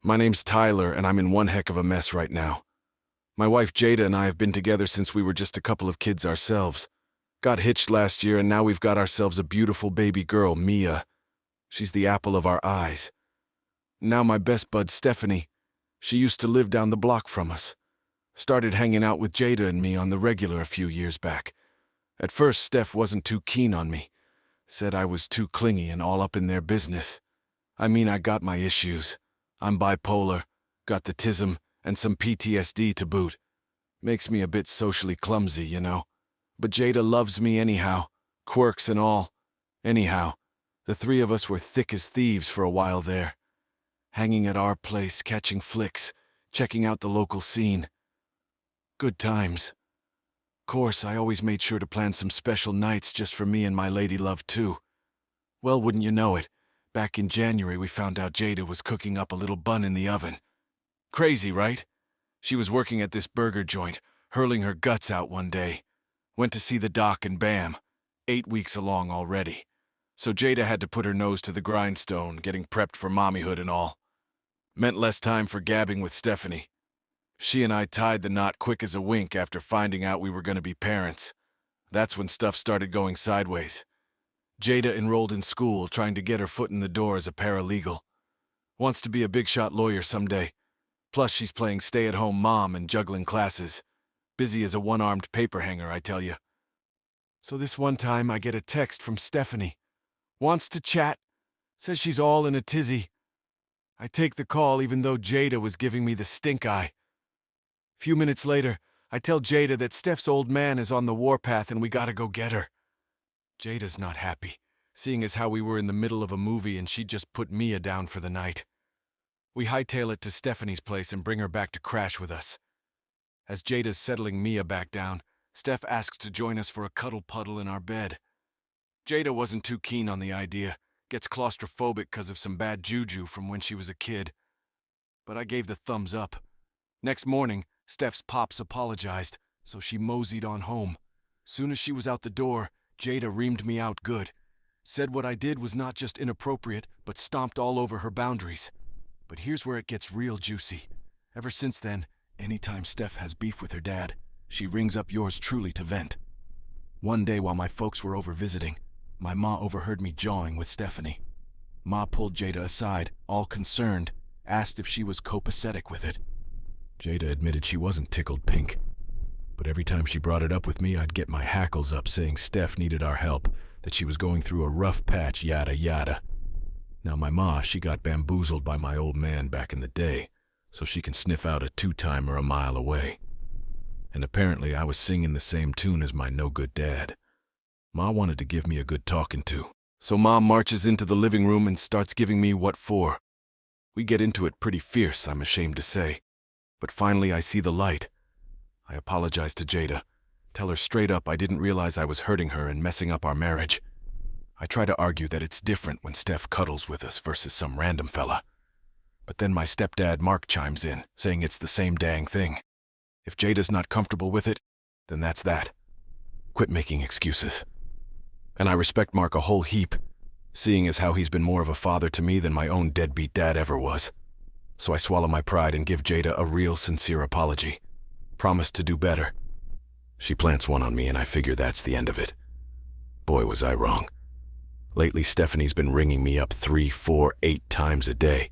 My name's Tyler, and I'm in one heck of a mess right now. My wife Jayda and I have been together since we were just a couple of kids ourselves. Got hitched last year, and now we've got ourselves a beautiful baby girl, Mia. She's the apple of our eyes. Now my best bud, Stephanie, she used to live down the block from us. Started hanging out with Jayda and me on the regular a few years back. At first, Steph wasn't too keen on me. Said I was too clingy and all up in their business. I mean, I got my issues. I'm bipolar, got the tism, and some PTSD to boot. Makes me a bit socially clumsy, you know. But Jayda loves me anyhow, quirks and all. Anyhow, the three of us were thick as thieves for a while there. Hanging at our place, catching flicks, checking out the local scene. Good times. Course, I always made sure to plan some special nights just for me and my lady love too. Well, wouldn't you know it, back in January we found out Jayda was cooking up a little bun in the oven. Crazy, right? She was working at this burger joint, hurling her guts out one day. Went to see the doc and bam, 8 weeks along already. So Jayda had to put her nose to the grindstone, getting prepped for mommyhood and all. Meant less time for gabbing with Stephanie. She and I tied the knot quick as a wink after finding out we were going to be parents. That's when stuff started going sideways. Jayda enrolled in school, trying to get her foot in the door as a paralegal. Wants to be a big-shot lawyer someday. Plus, she's playing stay-at-home mom and juggling classes. Busy as a one-armed paper hanger, I tell you. So this one time, I get a text from Stephanie. Wants to chat. Says she's all in a tizzy. I take the call even though Jayda was giving me the stink eye. Few minutes later, I tell Jayda that Steph's old man is on the warpath and we gotta go get her. Jayda's not happy, seeing as how we were in the middle of a movie and she'd just put Mia down for the night. We hightail it to Stephanie's place and bring her back to crash with us. As Jayda's settling Mia back down, Steph asks to join us for a cuddle puddle in our bed. Jayda wasn't too keen on the idea, gets claustrophobic because of some bad juju from when she was a kid. But I gave the thumbs up. Next morning, Steph's pops apologized, so she moseyed on home. Soon as she was out the door, Jayda reamed me out good. Said what I did was not just inappropriate, but stomped all over her boundaries. But here's where it gets real juicy. Ever since then, anytime Steph has beef with her dad, she rings up yours truly to vent. One day while my folks were over visiting, my ma overheard me jawing with Stephanie. Ma pulled Jayda aside, all concerned, asked if she was copacetic with it. Jayda admitted she wasn't tickled pink. But every time she brought it up with me, I'd get my hackles up saying Steph needed our help, that she was going through a rough patch, yada yada. Now my ma, she got bamboozled by my old man back in the day, so she can sniff out a two-timer a mile away. And apparently I was singing the same tune as my no-good dad. Ma wanted to give me a good talking to, so Mom marches into the living room and starts giving me what for. We get into it pretty fierce, I'm ashamed to say. But finally I see the light. I apologize to Jayda. Tell her straight up I didn't realize I was hurting her and messing up our marriage. I try to argue that it's different when Steph cuddles with us versus some random fella. But then my stepdad Mark chimes in, saying it's the same dang thing. If Jayda's not comfortable with it, then that's that. Quit making excuses. And I respect Mark a whole heap, seeing as how he's been more of a father to me than my own deadbeat dad ever was. So I swallow my pride and give Jayda a real sincere apology. Promise to do better. She plants one on me and I figure that's the end of it. Boy, was I wrong. Lately, Stephanie's been ringing me up 3, 4, 8 times a day.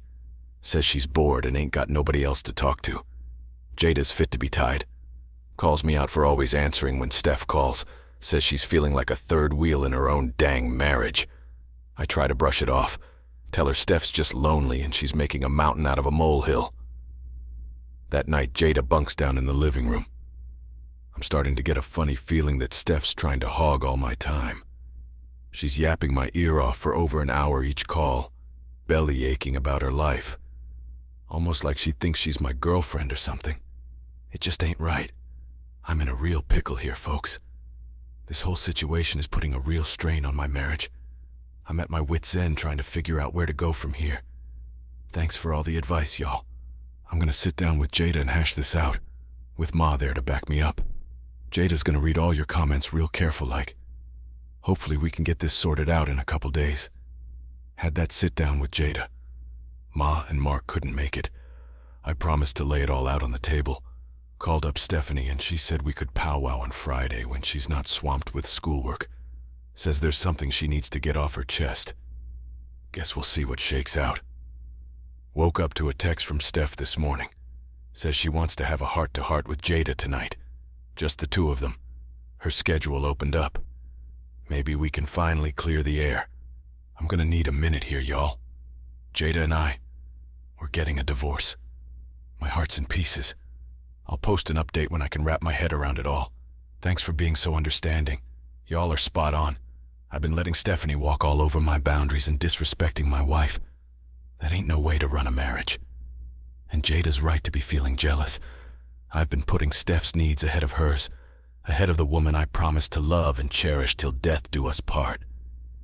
Says she's bored and ain't got nobody else to talk to. Jayda's fit to be tied. Calls me out for always answering when Steph calls. Says she's feeling like a third wheel in her own dang marriage. I try to brush it off. Tell her Steph's just lonely and she's making a mountain out of a molehill. That night, Jayda bunks down in the living room. I'm starting to get a funny feeling that Steph's trying to hog all my time. She's yapping my ear off for over an hour each call, belly aching about her life. Almost like she thinks she's my girlfriend or something. It just ain't right. I'm in a real pickle here, folks. This whole situation is putting a real strain on my marriage. I'm at my wit's end trying to figure out where to go from here. Thanks for all the advice, y'all. I'm gonna sit down with Jayda and hash this out, with Ma there to back me up. Jayda's gonna read all your comments real careful-like. Hopefully we can get this sorted out in a couple days. Had that sit down with Jayda. Ma and Mark couldn't make it, I promised to lay it all out on the table. Called up Stephanie and she said we could powwow on Friday when she's not swamped with schoolwork. Says there's something she needs to get off her chest. Guess we'll see what shakes out. Woke up to a text from Steph this morning. Says she wants to have a heart-to-heart with Jayda tonight. Just the two of them. Her schedule opened up. Maybe we can finally clear the air. I'm gonna need a minute here, y'all. Jayda and we're getting a divorce. My heart's in pieces. I'll post an update when I can wrap my head around it all. Thanks for being so understanding. Y'all are spot on. I've been letting Stephanie walk all over my boundaries and disrespecting my wife. That ain't no way to run a marriage. And Jayda's right to be feeling jealous. I've been putting Steph's needs ahead of hers, ahead of the woman I promised to love and cherish till death do us part.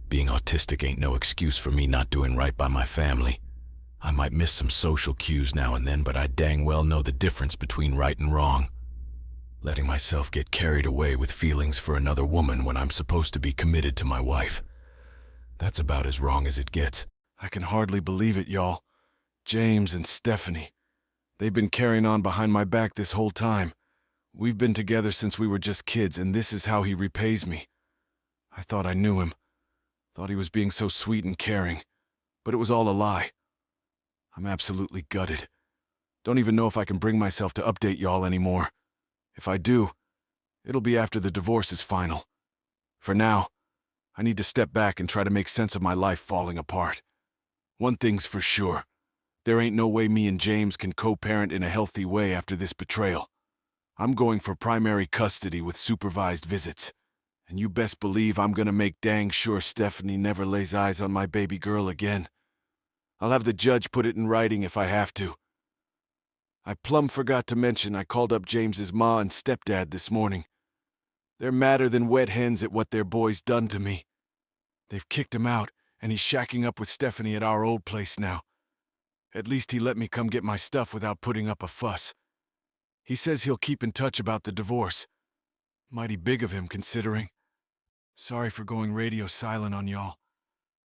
Being autistic ain't no excuse for me not doing right by my family. I might miss some social cues now and then, but I dang well know the difference between right and wrong. Letting myself get carried away with feelings for another woman when I'm supposed to be committed to my wife. That's about as wrong as it gets. I can hardly believe it, y'all. James and Stephanie. They've been carrying on behind my back this whole time. We've been together since we were just kids, and this is how he repays me. I thought I knew him. Thought he was being so sweet and caring. But it was all a lie. I'm absolutely gutted. Don't even know if I can bring myself to update y'all anymore. If I do, it'll be after the divorce is final. For now, I need to step back and try to make sense of my life falling apart. One thing's for sure. There ain't no way me and James can co-parent in a healthy way after this betrayal. I'm going for primary custody with supervised visits. And you best believe I'm gonna make dang sure Stephanie never lays eyes on my baby girl again. I'll have the judge put it in writing if I have to. I plumb forgot to mention I called up James's ma and stepdad this morning. They're madder than wet hens at what their boy's done to me. They've kicked him out, and he's shacking up with Stephanie at our old place now. At least he let me come get my stuff without putting up a fuss. He says he'll keep in touch about the divorce. Mighty big of him, considering. Sorry for going radio silent on y'all.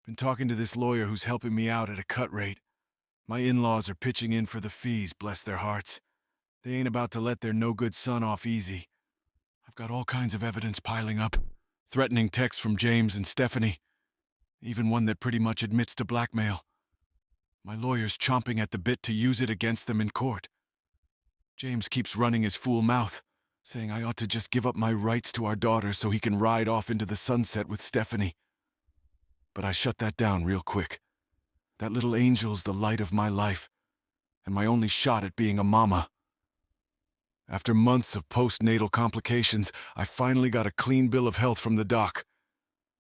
Been talking to this lawyer who's helping me out at a cut rate. My in-laws are pitching in for the fees, bless their hearts. They ain't about to let their no-good son off easy. I've got all kinds of evidence piling up. Threatening texts from James and Stephanie. Even one that pretty much admits to blackmail. My lawyer's chomping at the bit to use it against them in court. James keeps running his fool mouth, saying I ought to just give up my rights to our daughter so he can ride off into the sunset with Stephanie. But I shut that down real quick. That little angel's the light of my life, and my only shot at being a mama. After months of postnatal complications, I finally got a clean bill of health from the doc.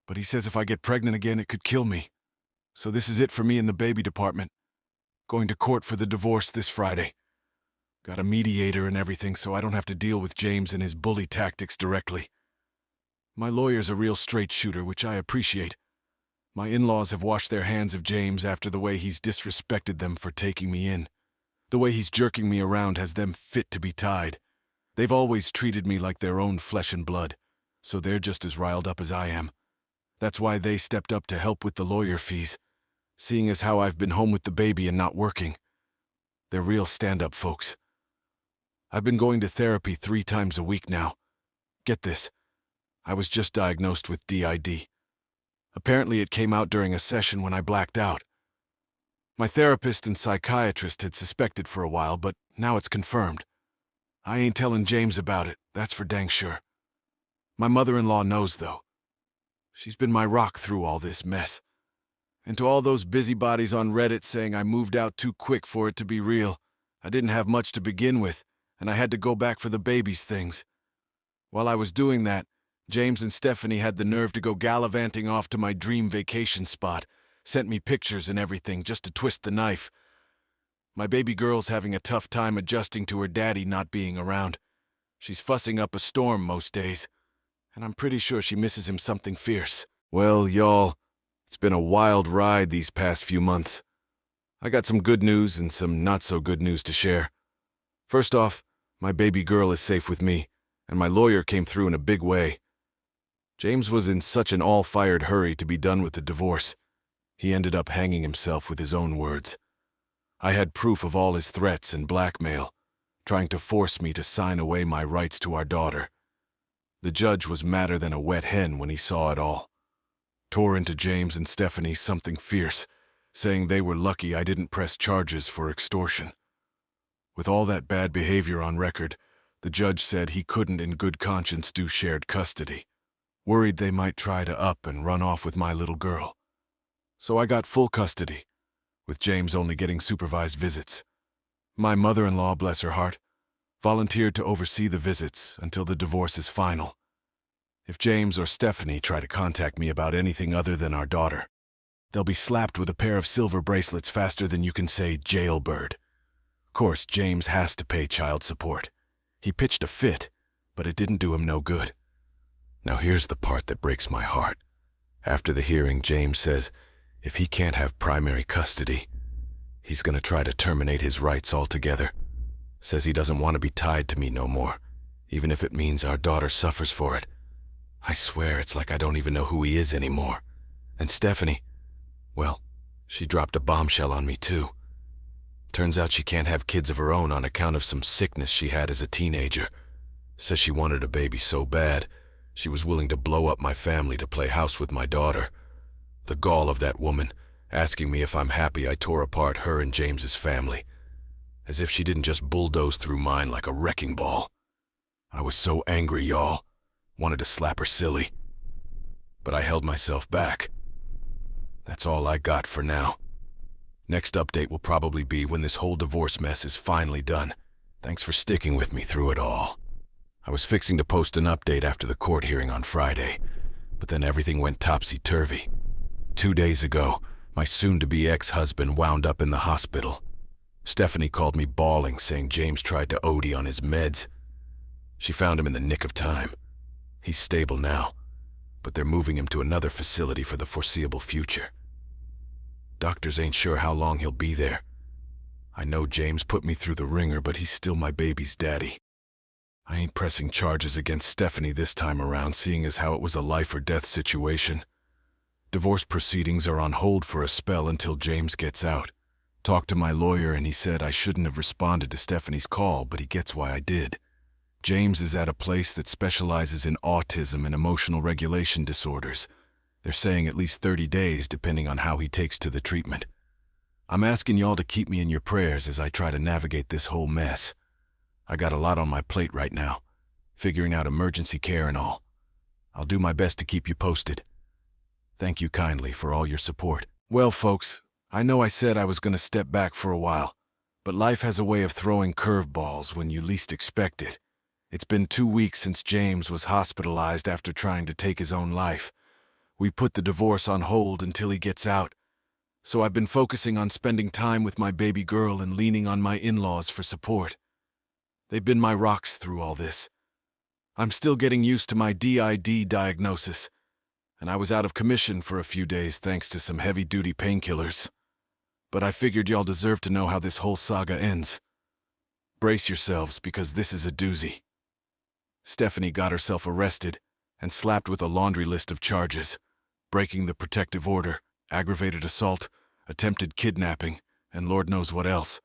But he says if I get pregnant again, it could kill me. So this is it for me in the baby department. Going to court for the divorce this Friday. Got a mediator and everything so I don't have to deal with James and his bully tactics directly. My lawyer's a real straight shooter, which I appreciate. My in-laws have washed their hands of James after the way he's disrespected them for taking me in. The way he's jerking me around has them fit to be tied. They've always treated me like their own flesh and blood, so they're just as riled up as I am. That's why they stepped up to help with the lawyer fees, seeing as how I've been home with the baby and not working. They're real stand-up folks. I've been going to therapy 3 times a week now. Get this, I was just diagnosed with DID. Apparently it came out during a session when I blacked out. My therapist and psychiatrist had suspected for a while, but now it's confirmed. I ain't telling James about it, that's for dang sure. My mother-in-law knows, though. She's been my rock through all this mess. And to all those busybodies on Reddit saying I moved out too quick for it to be real, I didn't have much to begin with, and I had to go back for the baby's things. While I was doing that, James and Stephanie had the nerve to go gallivanting off to my dream vacation spot, sent me pictures and everything just to twist the knife. My baby girl's having a tough time adjusting to her daddy not being around. She's fussing up a storm most days, and I'm pretty sure she misses him something fierce. Well, y'all, it's been a wild ride these past few months. I got some good news and some not-so-good news to share. First off, my baby girl is safe with me, and my lawyer came through in a big way. James was in such an all-fired hurry to be done with the divorce. He ended up hanging himself with his own words. I had proof of all his threats and blackmail, trying to force me to sign away my rights to our daughter. The judge was madder than a wet hen when he saw it all. Tore into James and Stephanie something fierce, saying they were lucky I didn't press charges for extortion. With all that bad behavior on record, the judge said he couldn't in good conscience do shared custody, worried they might try to up and run off with my little girl. So I got full custody, with James only getting supervised visits. My mother-in-law, bless her heart, volunteered to oversee the visits until the divorce is final. If James or Stephanie try to contact me about anything other than our daughter, they'll be slapped with a pair of silver bracelets faster than you can say jailbird. Of course, James has to pay child support. He pitched a fit, but it didn't do him no good. Now here's the part that breaks my heart. After the hearing, James says if he can't have primary custody, he's gonna try to terminate his rights altogether. Says he doesn't want to be tied to me no more, even if it means our daughter suffers for it. I swear it's like I don't even know who he is anymore. And Stephanie, well, she dropped a bombshell on me too. Turns out she can't have kids of her own on account of some sickness she had as a teenager. Says she wanted a baby so bad, she was willing to blow up my family to play house with my daughter. The gall of that woman, asking me if I'm happy I tore apart her and James's family. As if she didn't just bulldoze through mine like a wrecking ball. I was so angry, y'all. Wanted to slap her silly. But I held myself back. That's all I got for now. Next update will probably be when this whole divorce mess is finally done. Thanks for sticking with me through it all. I was fixing to post an update after the court hearing on Friday, but then everything went topsy-turvy. 2 days ago, my soon-to-be ex-husband wound up in the hospital. Stephanie called me bawling, saying James tried to OD on his meds. She found him in the nick of time. He's stable now, but they're moving him to another facility for the foreseeable future. Doctors ain't sure how long he'll be there. I know James put me through the ringer, but he's still my baby's daddy. I ain't pressing charges against Stephanie this time around, seeing as how it was a life-or-death situation. Divorce proceedings are on hold for a spell until James gets out. Talked to my lawyer and he said I shouldn't have responded to Stephanie's call, but he gets why I did. James is at a place that specializes in autism and emotional regulation disorders. They're saying at least 30 days, depending on how he takes to the treatment. I'm asking y'all to keep me in your prayers as I try to navigate this whole mess. I got a lot on my plate right now, figuring out emergency care and all. I'll do my best to keep you posted. Thank you kindly for all your support. Well, folks, I know I said I was going to step back for a while, but life has a way of throwing curveballs when you least expect it. It's been 2 weeks since James was hospitalized after trying to take his own life. We put the divorce on hold until he gets out, so I've been focusing on spending time with my baby girl and leaning on my in-laws for support. They've been my rocks through all this. I'm still getting used to my DID diagnosis, and I was out of commission for a few days thanks to some heavy-duty painkillers. But I figured y'all deserve to know how this whole saga ends. Brace yourselves, because this is a doozy. Stephanie got herself arrested and slapped with a laundry list of charges: breaking the protective order, aggravated assault, attempted kidnapping, and Lord knows what else.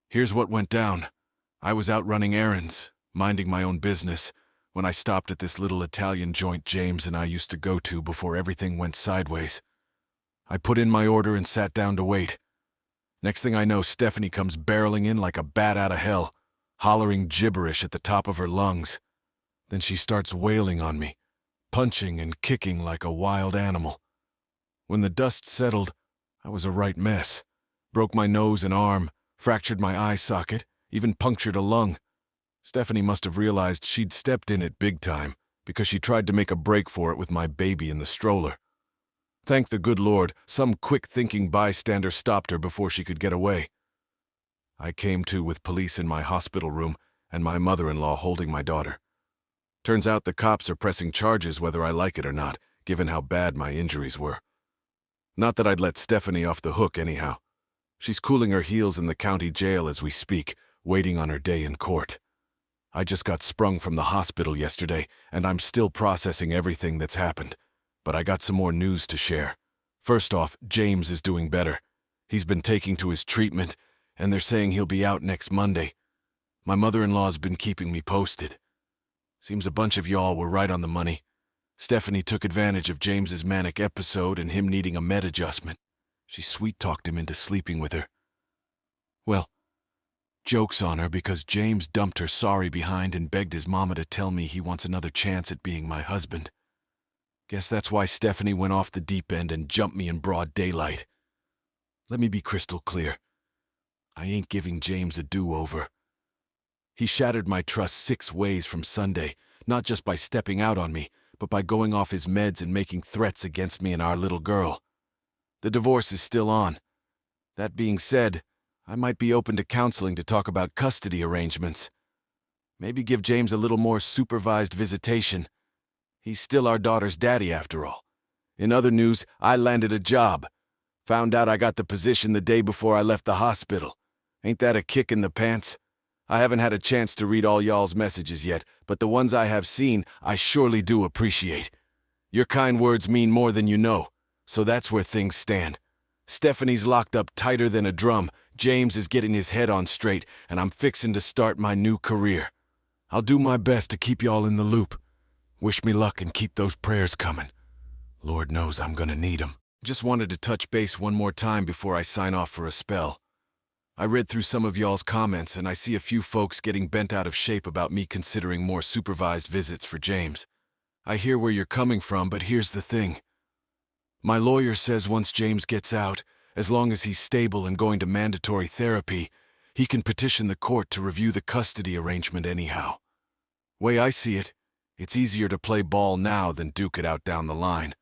Here's what went down. I was out running errands, minding my own business, when I stopped at this little Italian joint James and I used to go to before everything went sideways. I put in my order and sat down to wait. Next thing I know, Stephanie comes barreling in like a bat out of hell, hollering gibberish at the top of her lungs. Then she starts wailing on me, punching and kicking like a wild animal. When the dust settled, I was a right mess. Broke my nose and arm, fractured my eye socket, even punctured a lung. Stephanie must have realized she'd stepped in it big time, because she tried to make a break for it with my baby in the stroller. Thank the good Lord, some quick-thinking bystander stopped her before she could get away. I came to with police in my hospital room and my mother-in-law holding my daughter. Turns out the cops are pressing charges whether I like it or not, given how bad my injuries were. Not that I'd let Stephanie off the hook anyhow. She's cooling her heels in the county jail as we speak, waiting on her day in court. I just got sprung from the hospital yesterday, and I'm still processing everything that's happened. But I got some more news to share. First off, James is doing better. He's been taking to his treatment, and they're saying he'll be out next Monday. My mother-in-law's been keeping me posted. Seems a bunch of y'all were right on the money. Stephanie took advantage of James's manic episode and him needing a med adjustment. She sweet-talked him into sleeping with her. Well, joke's on her because James dumped her sorry behind and begged his mama to tell me he wants another chance at being my husband. Guess that's why Stephanie went off the deep end and jumped me in broad daylight. Let me be crystal clear. I ain't giving James a do-over. He shattered my trust 6 ways from Sunday, not just by stepping out on me, but by going off his meds and making threats against me and our little girl. The divorce is still on. That being said, I might be open to counseling to talk about custody arrangements. Maybe give James a little more supervised visitation. He's still our daughter's daddy after all. In other news, I landed a job. Found out I got the position the day before I left the hospital. Ain't that a kick in the pants? I haven't had a chance to read all y'all's messages yet, but the ones I have seen, I surely do appreciate. Your kind words mean more than you know, so that's where things stand. Stephanie's locked up tighter than a drum, James is getting his head on straight, and I'm fixing to start my new career. I'll do my best to keep y'all in the loop. Wish me luck and keep those prayers coming. Lord knows I'm gonna need 'em. Just wanted to touch base one more time before I sign off for a spell. I read through some of y'all's comments and I see a few folks getting bent out of shape about me considering more supervised visits for James. I hear where you're coming from, but here's the thing. My lawyer says once James gets out, as long as he's stable and going to mandatory therapy, he can petition the court to review the custody arrangement anyhow. Way I see it, it's easier to play ball now than duke it out down the line.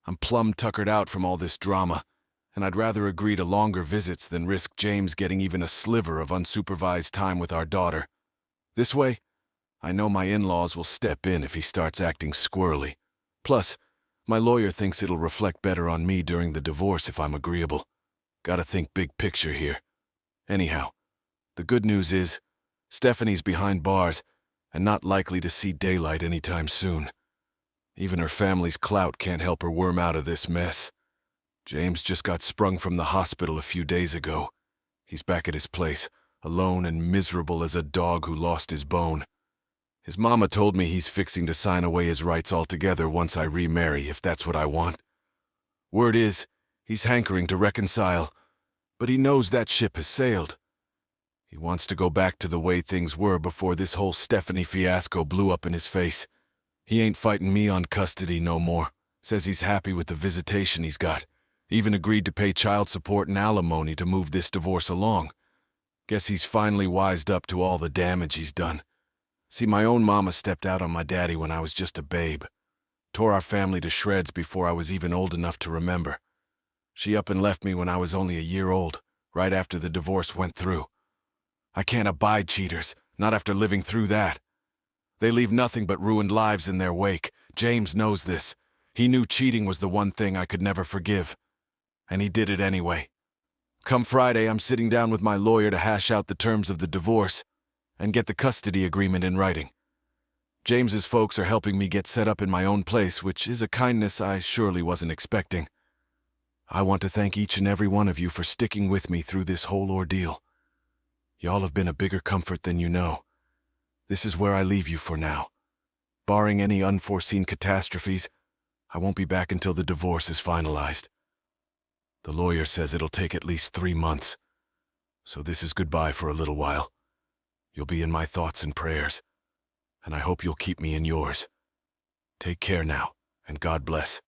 I'm plumb tuckered out from all this drama, and I'd rather agree to longer visits than risk James getting even a sliver of unsupervised time with our daughter. This way, I know my in-laws will step in if he starts acting squirrely. Plus, my lawyer thinks it'll reflect better on me during the divorce if I'm agreeable. Gotta think big picture here. Anyhow, the good news is, Stephanie's behind bars and not likely to see daylight anytime soon. Even her family's clout can't help her worm out of this mess. James just got sprung from the hospital a few days ago. He's back at his place, alone and miserable as a dog who lost his bone. His mama told me he's fixing to sign away his rights altogether once I remarry, if that's what I want. Word is, he's hankering to reconcile, but he knows that ship has sailed. He wants to go back to the way things were before this whole Stephanie fiasco blew up in his face. He ain't fighting me on custody no more. Says he's happy with the visitation he's got. Even agreed to pay child support and alimony to move this divorce along. Guess he's finally wised up to all the damage he's done. See, my own mama stepped out on my daddy when I was just a babe. Tore our family to shreds before I was even old enough to remember. She up and left me when I was only a year old, right after the divorce went through. I can't abide cheaters, not after living through that. They leave nothing but ruined lives in their wake. James knows this. He knew cheating was the one thing I could never forgive. And he did it anyway. Come Friday, I'm sitting down with my lawyer to hash out the terms of the divorce and get the custody agreement in writing. James's folks are helping me get set up in my own place, which is a kindness I surely wasn't expecting. I want to thank each and every one of you for sticking with me through this whole ordeal. Y'all have been a bigger comfort than you know. This is where I leave you for now. Barring any unforeseen catastrophes, I won't be back until the divorce is finalized. The lawyer says it'll take at least 3 months. So this is goodbye for a little while. You'll be in my thoughts and prayers, and I hope you'll keep me in yours. Take care now, and God bless.